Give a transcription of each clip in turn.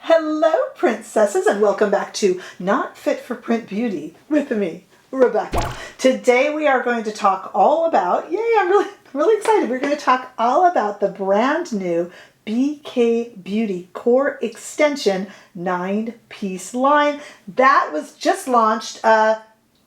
Hello, princesses, and welcome back to Not Fit for Print Beauty with me, Rebecca. Today we are going to talk all about, yay, I'm really excited. We're going to talk all about the brand new BK Beauty Core Extension 9-piece line that was just launched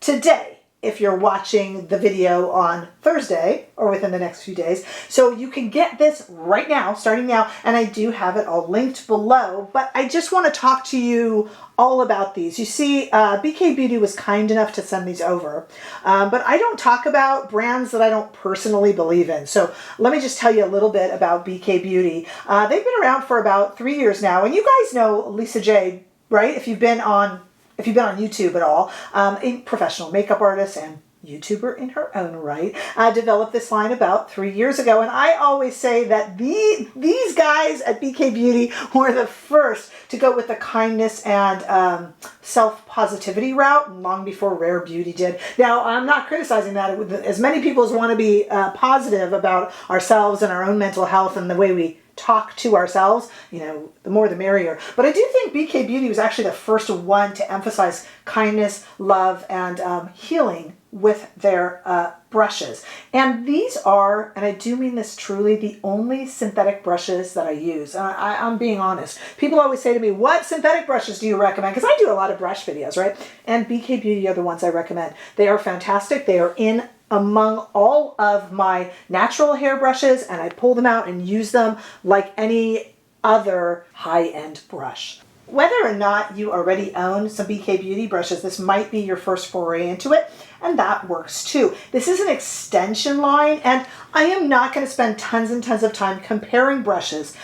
today, if you're watching the video on Thursday or within the next few days. So you can get this right now, starting now, and I do have it all linked below, but I just want to talk to you all about these. You see, BK Beauty was kind enough to send these over, but I don't talk about brands that I don't personally believe in. So let me just tell you a little bit about BK Beauty. They've been around for about 3 years now, and you guys know Lisa J, right? If you've been on YouTube at all, a professional makeup artist and YouTuber in her own right, developed this line about 3 years ago. And I always say that these guys at BK Beauty were the first to go with the kindness and self-positivity route long before Rare Beauty did. Now, I'm not criticizing that. As many people as want to be positive about ourselves and our own mental health and the way we talk to ourselves, you know, the more the merrier. But I do think BK Beauty was actually the first one to emphasize kindness, love, and healing with their brushes. And these are, and I do mean this truly, the only synthetic brushes that I use. And I'm being honest. People always say to me, what synthetic brushes do you recommend? Because I do a lot of brush videos, right? And BK Beauty are the ones I recommend. They are fantastic. They are in among all of my natural hair brushes, and I pull them out and use them like any other high-end brush. Whether or not you already own some BK Beauty brushes, this might be your first foray into it, and that works too. This is an extension line, and I am not going to spend tons and tons of time comparing brushes.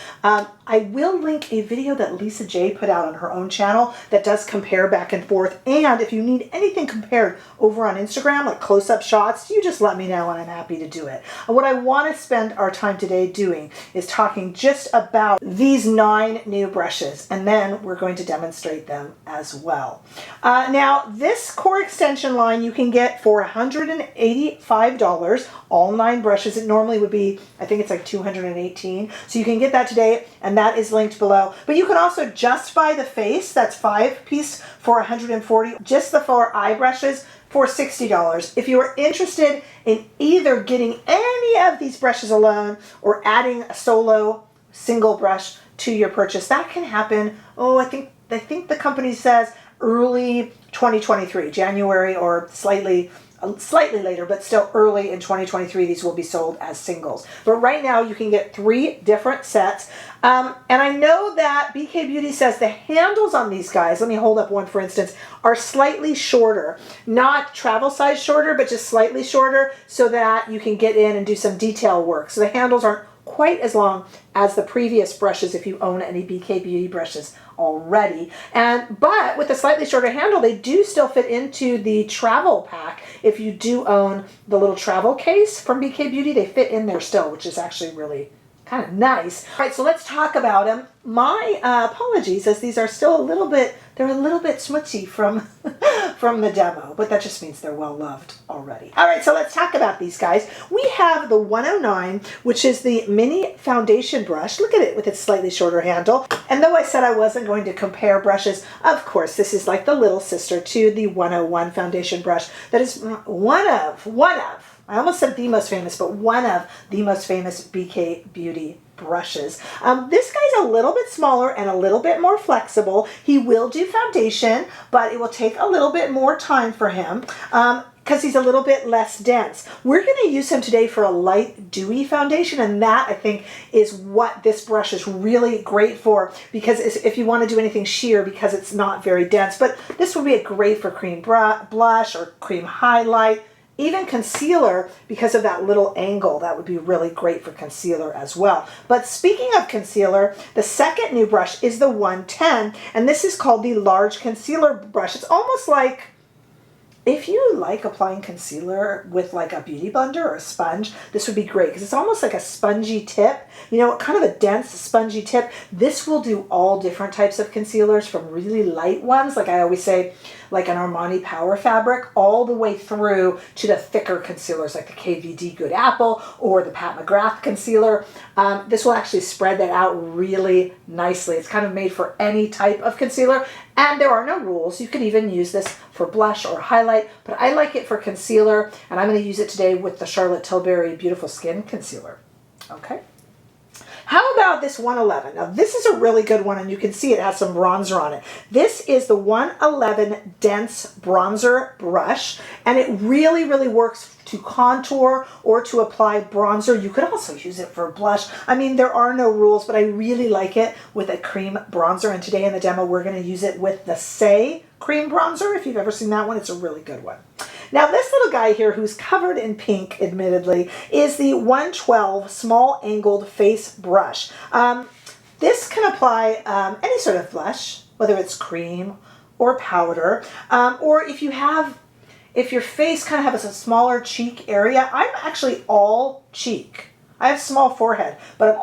I will link a video that Lisa J put out on her own channel that does compare back and forth, and if you need anything compared over on Instagram, like close-up shots, you just let me know and I'm happy to do it. What I want to spend our time today doing is talking just about these 9 new brushes, and then we're going to demonstrate them as well. Now, this core extension line you can get for $185, all 9 brushes. It normally would be, I think it's like $218. So you can get that today, and that is linked below. But you can also just buy the face, that's 5-piece for $140, just the 4 eye brushes for $60. If you are interested in either getting any of these brushes alone or adding a solo single brush to your purchase, that can happen, I think the company says early 2023, January, or slightly later, but still early in 2023, these will be sold as singles. But right now you can get 3 different sets. And I know that BK Beauty says the handles on these guys, let me hold up one for instance, are slightly shorter. Not travel size shorter, but just slightly shorter so that you can get in and do some detail work. So the handles aren't quite as long as the previous brushes if you own any BK Beauty brushes already. But with a slightly shorter handle, they do still fit into the travel pack. If you do own the little travel case from BK Beauty, they fit in there still, which is actually really kind of nice. All right, so let's talk about them. My apologies, as these are still they're a little bit smutsy from the demo, but that just means they're well loved already. All right, so let's talk about these guys. We have the 109, which is the mini foundation brush. Look at it with its slightly shorter handle. And though I said I wasn't going to compare brushes, of course, this is like the little sister to the 101 foundation brush that is one of, I almost said the most famous, but one of the most famous BK Beauty brushes. This guy's a little bit smaller and a little bit more flexible. He will do foundation, but it will take a little bit more time for him because he's a little bit less dense. We're going to use him today for a light, dewy foundation, and that, I think, is what this brush is really great for, because if you want to do anything sheer, because it's not very dense. But this would be great for cream blush or cream highlight, even concealer, because of that little angle. That would be really great for concealer as well. But speaking of concealer, the second new brush is the 110, and this is called the large concealer brush. It's almost like, if you like applying concealer with like a beauty blender or a sponge, this would be great because it's almost like a spongy tip, you know, kind of a dense spongy tip. This will do all different types of concealers, from really light ones, like I always say, like an Armani Power fabric all the way through to the thicker concealers like the KVD Good Apple or the Pat McGrath concealer. This will actually spread that out really nicely. It's kind of made for any type of concealer, and there are no rules. You can even use this for blush or highlight, but I like it for concealer, and I'm going to use it today with the Charlotte Tilbury Beautiful Skin Concealer. Okay. How about this 111? Now this is a really good one, and you can see it has some bronzer on it. This is the 111 Dense Bronzer Brush, and it really, really works to contour or to apply bronzer. You could also use it for blush. I mean, there are no rules, but I really like it with a cream bronzer, and today in the demo we're going to use it with the Saie cream bronzer. If you've ever seen that one, it's a really good one. Now this little guy here, who's covered in pink, admittedly, is the 112 Small Angled Face Brush. This can apply any sort of blush, whether it's cream or powder, or if your face kind of has a smaller cheek area. I'm actually all cheek. I have small forehead, but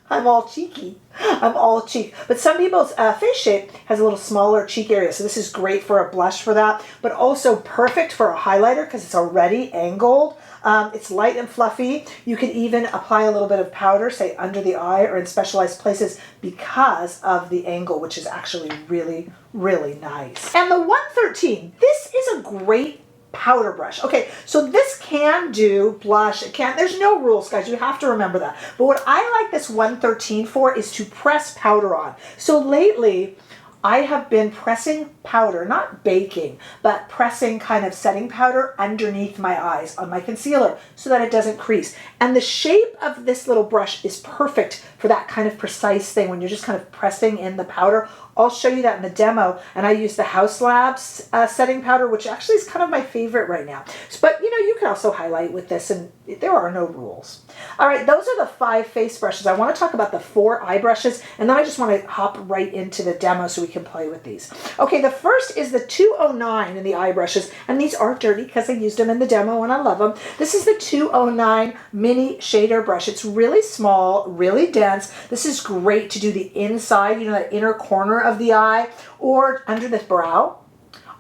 I'm all cheeky. I'm all cheek. But some people's face shape has a little smaller cheek area, so this is great for a blush for that, but also perfect for a highlighter because it's already angled. It's light and fluffy. You can even apply a little bit of powder, say under the eye or in specialized places, because of the angle, which is actually really, really nice. And the 113, this is a great powder brush. Okay, so this can do blush. There's no rules, guys. You have to remember that. But what I like this 113 for is to press powder on. So lately, I have been pressing powder, not baking, but pressing kind of setting powder underneath my eyes on my concealer so that it doesn't crease. And the shape of this little brush is perfect for that kind of precise thing when you're just kind of pressing in the powder. I'll show you that in the demo, and I use the House Labs setting powder, which actually is kind of my favorite right now. But you know, you can also highlight with this, and there are no rules. All right, those are the 5 face brushes. I want to talk about the 4 eye brushes, and then I just want to hop right into the demo so we can play with these. Okay, the first is the 209 in the eye brushes, and these are dirty because I used them in the demo and I love them. This is the 209 mini shader brush. It's really small, really dense. This is great to do the inside, you know, that inner corner of the eye or under the brow,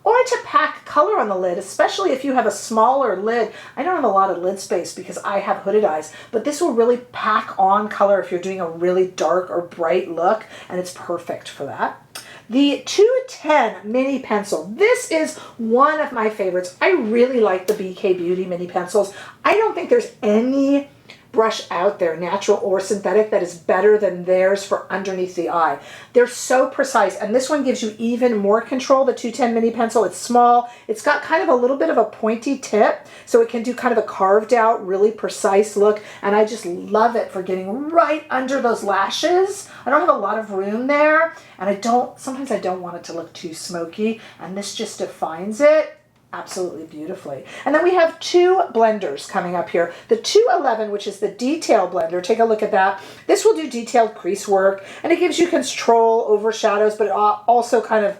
or to pack color on the lid, especially if you have a smaller lid. I don't have a lot of lid space because I have hooded eyes, but this will really pack on color if you're doing a really dark or bright look, and it's perfect for that. The 210 mini pencil. This is one of my favorites. I really like the BK Beauty mini pencils. I don't think there's any brush out there, natural or synthetic, that is better than theirs for underneath the eye. They're so precise, and this one gives you even more control, the 210 mini pencil. It's small. It's got kind of a little bit of a pointy tip, so it can do kind of a carved out, really precise look, and I just love it for getting right under those lashes. I don't have a lot of room there, and sometimes I don't want it to look too smoky, and this just defines it absolutely beautifully. And then we have 2 blenders coming up here. The 211, which is the detail blender, take a look at that. This will do detailed crease work, and it gives you control over shadows, but it also kind of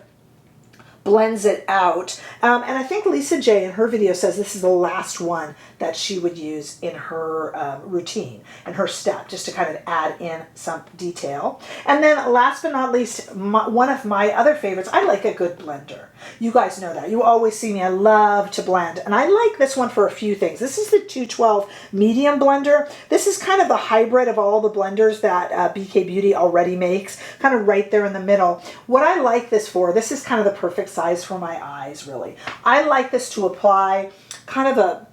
blends it out. And I think Lisa J in her video says this is the last one that she would use in her routine and her step, just to kind of add in some detail. And then last but not least, one of my other favorites, I like a good blender. You guys know that. You always see me. I love to blend. And I like this one for a few things. This is the 212 medium blender. This is kind of the hybrid of all the blenders that BK Beauty already makes, kind of right there in the middle. What I like this for, this is kind of the perfect size for my eyes, really. I like this to apply kind of a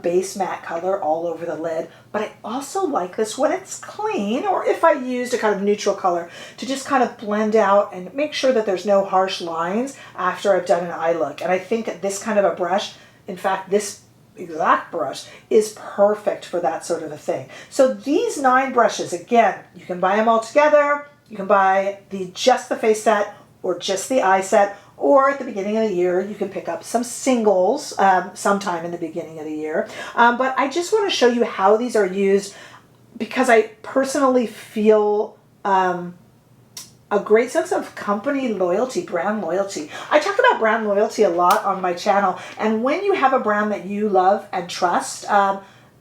base matte color all over the lid, but I also like this when it's clean, or if I used a kind of neutral color, to just kind of blend out and make sure that there's no harsh lines after I've done an eye look. And I think this kind of a brush, in fact, this exact brush is perfect for that sort of a thing. So these 9 brushes, again, you can buy them all together. You can buy just the face set or just the eye set, or at the beginning of the year, you can pick up some singles sometime in the beginning of the year. But I just want to show you how these are used, because I personally feel a great sense of company loyalty, brand loyalty. I talk about brand loyalty a lot on my channel, and when you have a brand that you love and trust,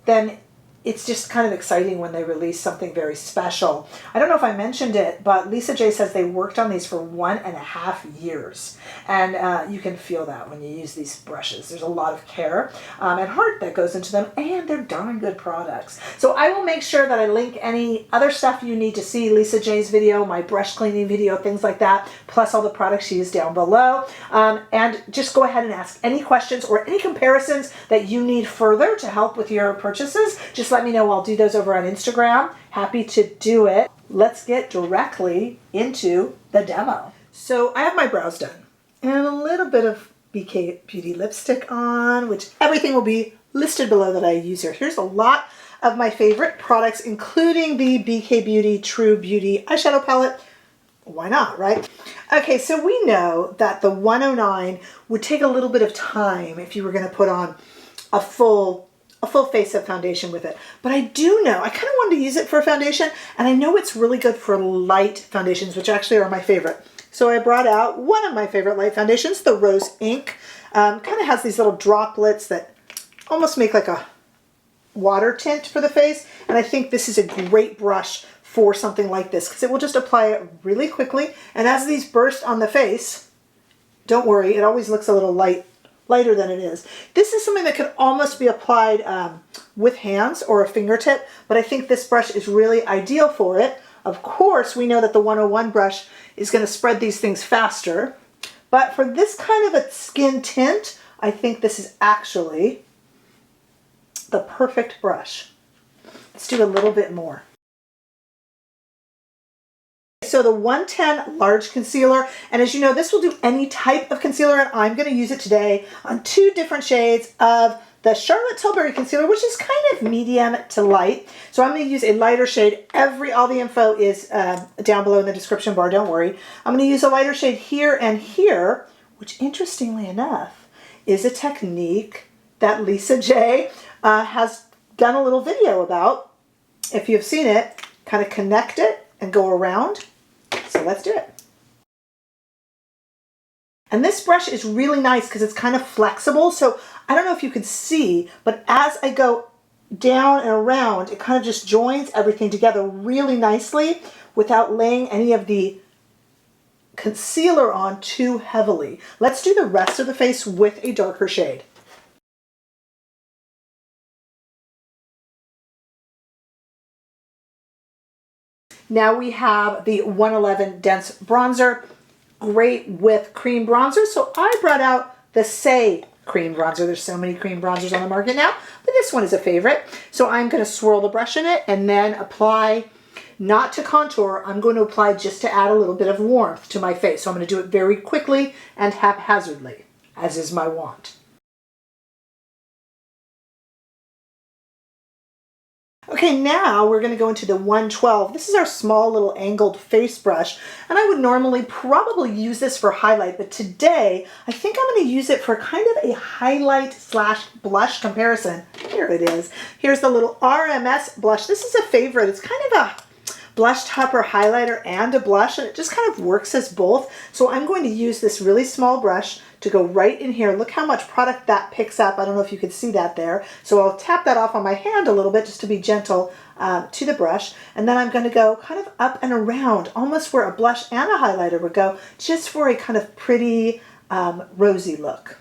then it's just kind of exciting when they release something very special. I don't know if I mentioned it, but Lisa J says they worked on these for 1.5 years. And you can feel that when you use these brushes. There's a lot of care and heart that goes into them, and they're darn good products. So I will make sure that I link any other stuff you need to see, Lisa J's video, my brush cleaning video, things like that, plus all the products she used down below. And just go ahead and ask any questions or any comparisons that you need further to help with your purchases. Just let me know. I'll do those over on Instagram. Happy to do it. Let's get directly into the demo. So I have my brows done and a little bit of BK Beauty lipstick on, which everything will be listed below that I use here. Here's a lot of my favorite products, including the BK Beauty True Beauty eyeshadow palette. Why not, right? Okay, so we know that the 109 would take a little bit of time if you were going to put on a full face of foundation with it. But I do know, I kind of wanted to use it for a foundation, and I know it's really good for light foundations, which actually are my favorite. So I brought out one of my favorite light foundations, the Rose Ink. Kind of has these little droplets that almost make like a water tint for the face. And I think this is a great brush for something like this because it will just apply it really quickly. And as these burst on the face, don't worry, it always looks a little lighter than it is. This is something that could almost be applied with hands or a fingertip, but I think this brush is really ideal for it. Of course, we know that the 101 brush is going to spread these things faster, but for this kind of a skin tint, I think this is actually the perfect brush. Let's do a little bit more. So the 110 large concealer, and as you know, this will do any type of concealer, and I'm going to use it today on 2 different shades of the Charlotte Tilbury concealer, which is kind of medium to light. So I'm going to use a lighter shade. All the info is down below in the description bar, don't worry. I'm going to use a lighter shade here and here, which interestingly enough is a technique that Lisa J has done a little video about. If you've seen it, kind of connect it and go around. So let's do it. And this brush is really nice because it's kind of flexible. So I don't know if you can see, but as I go down and around, it kind of just joins everything together really nicely without laying any of the concealer on too heavily. Let's do the rest of the face with a darker shade. Now we have the 111 Dense Bronzer, great with cream bronzer. So I brought out the Saie cream bronzer. There's so many cream bronzers on the market now, but this one is a favorite. So I'm going to swirl the brush in it and then apply, not to contour, I'm going to apply just to add a little bit of warmth to my face. So I'm going to do it very quickly and haphazardly, as is my wont. Okay, now we're going to go into the 112. This is our small little angled face brush, and I would normally probably use this for highlight, but today I think I'm going to use it for kind of a highlight slash blush comparison. Here it is. Here's the little RMS blush. This is a favorite. It's kind of a blush topper highlighter and a blush, and it just kind of works as both. So I'm going to use this really small brush to go right in here. Look how much product that picks up. I don't know if you could see that there. So I'll tap that off on my hand a little bit just to be gentle to the brush. And then I'm going to go kind of up and around, almost where a blush and a highlighter would go, just for a kind of pretty rosy look.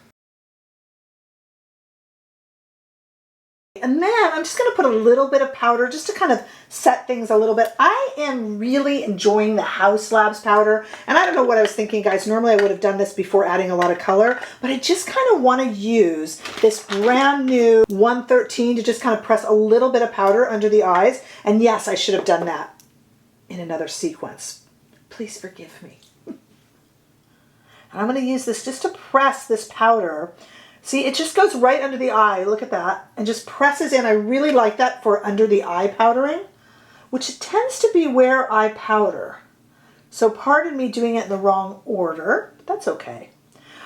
And then I'm just going to put a little bit of powder just to kind of set things a little bit. I am really enjoying the House Labs powder. And I don't know what I was thinking, guys. Normally I would have done this before adding a lot of color, but I just kind of want to use this brand new 113 to just kind of press a little bit of powder under the eyes. And yes, I should have done that in another sequence. Please forgive me. And I'm going to use this just to press this powder. See, it just goes right under the eye, look at that, and just presses in. I really like that for under the eye powdering, which tends to be where I powder. So pardon me doing it in the wrong order, but that's okay.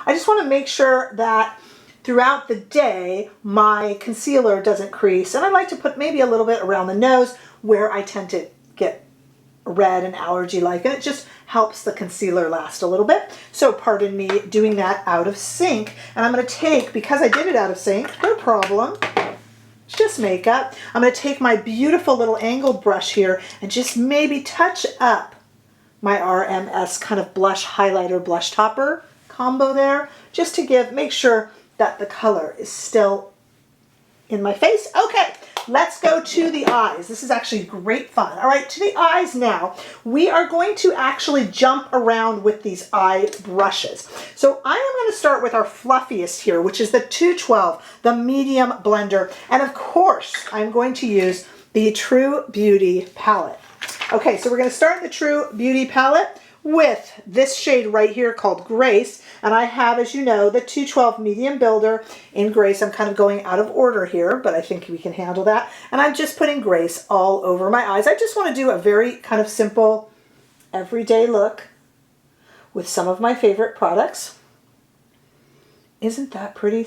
I just want to make sure that throughout the day, my concealer doesn't crease, and I like to put maybe a little bit around the nose where I tend to get red and allergy-like, and it just helps the concealer last a little bit. So pardon me doing that out of sync. And I'm going to take, because I did it out of sync, no problem, It's just makeup. I'm going to take my beautiful little angled brush here and just maybe touch up my RMS kind of blush highlighter, blush topper combo there, just to make sure that the color is still in my face. Okay, let's go to the eyes. This is actually great fun. All right, to the eyes now. We are going to actually jump around with these eye brushes. So I am going to start with our fluffiest here, which is the 212, the medium blender. And of course, I'm going to use the True Beauty palette. Okay, so we're going to start the True Beauty palette with this shade right here called Grace. And I have, as you know, the 212 medium builder in Grace. I'm kind of going out of order here, but I think we can handle that. And I'm just putting Grace all over my eyes. I just want to do a very kind of simple everyday look with some of my favorite products. Isn't that pretty?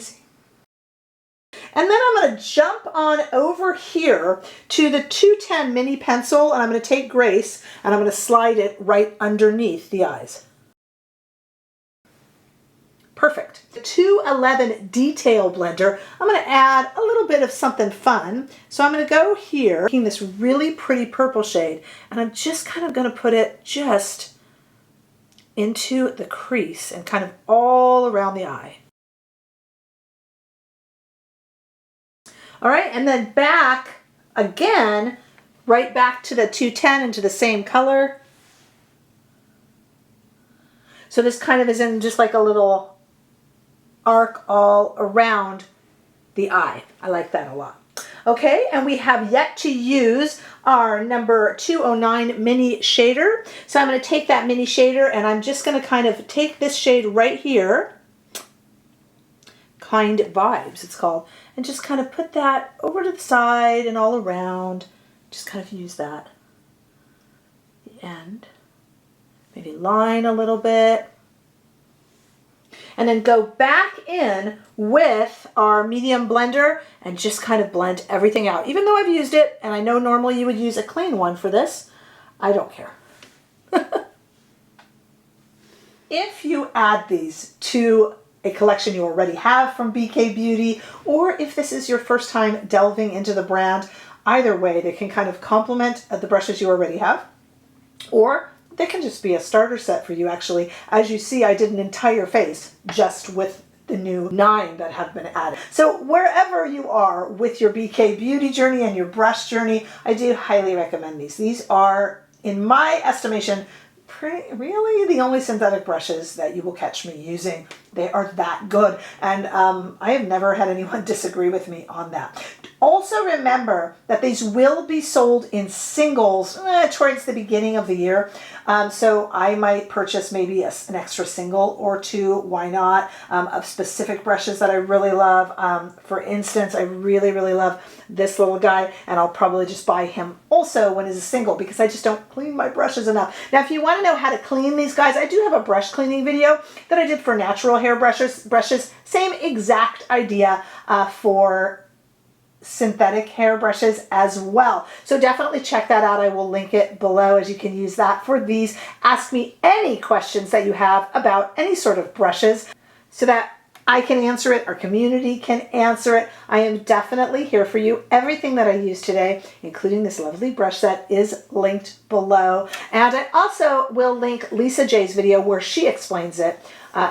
And then I'm going to jump on over here to the 210 mini pencil, and I'm going to take Grace and I'm going to slide it right underneath the eyes. Perfect. The 211 detail blender, I'm going to add a little bit of something fun. So I'm going to go here, taking this really pretty purple shade, and I'm just kind of going to put it just into the crease and kind of all around the eye. All right, and then back again, right back to the 210 into the same color. So this kind of is in just like a little arc all around the eye. I like that a lot. Okay, and we have yet to use our number 209 mini shader. So I'm going to take that mini shader and I'm just going to kind of take this shade right here, Kind Vibes it's called, and just kind of put that over to the side and all around. Just kind of use that. The end. Maybe line a little bit. And then go back in with our medium blender and just kind of blend everything out. Even though I've used it, and I know normally you would use a clean one for this, I don't care. If you add these to a collection you already have from BK Beauty, or if this is your first time delving into the brand, either way, they can kind of complement the brushes you already have, or they can just be a starter set for you actually. As you see, I did an entire face just with the new 9 that have been added. So wherever you are with your BK Beauty journey and your brush journey, I do highly recommend these. These are, in my estimation, really the only synthetic brushes that you will catch me using. They are that good, and I have never had anyone disagree with me on that. Also remember that these will be sold in singles towards the beginning of the year. So I might purchase maybe an extra single or two, why not, of specific brushes that I really love. For instance, I really love this little guy, and I'll probably just buy him also when it's a single because I just don't clean my brushes enough. Now, if you want to know how to clean these guys, I do have a brush cleaning video that I did for natural hair brushes. Same exact idea for synthetic hair brushes as well. So definitely check that out. I will link it below as you can use that for these. Ask me any questions that you have about any sort of brushes so that I can answer it, our community can answer it. I am definitely here for you. Everything that I use today, including this lovely brush set, is linked below. And I also will link Lisa J's video where she explains it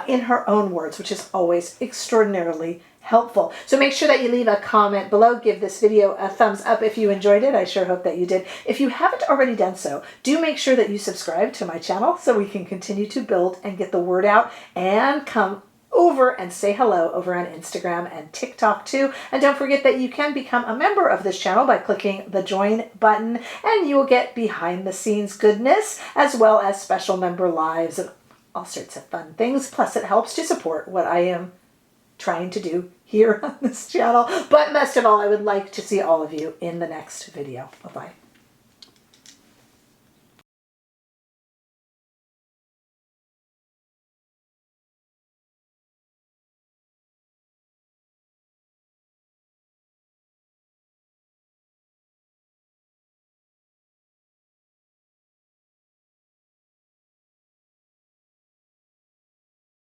in her own words, which is always extraordinarily helpful. So make sure that you leave a comment below. Give this video a thumbs up if you enjoyed it. I sure hope that you did. If you haven't already done so, do make sure that you subscribe to my channel so we can continue to build and get the word out, and come over and say hello over on Instagram and TikTok too. And don't forget that you can become a member of this channel by clicking the join button, and you will get behind the scenes goodness as well as special member lives and all sorts of fun things. Plus it helps to support what I am trying to do here on this channel. But most of all, I would like to see all of you in the next video. Bye-bye.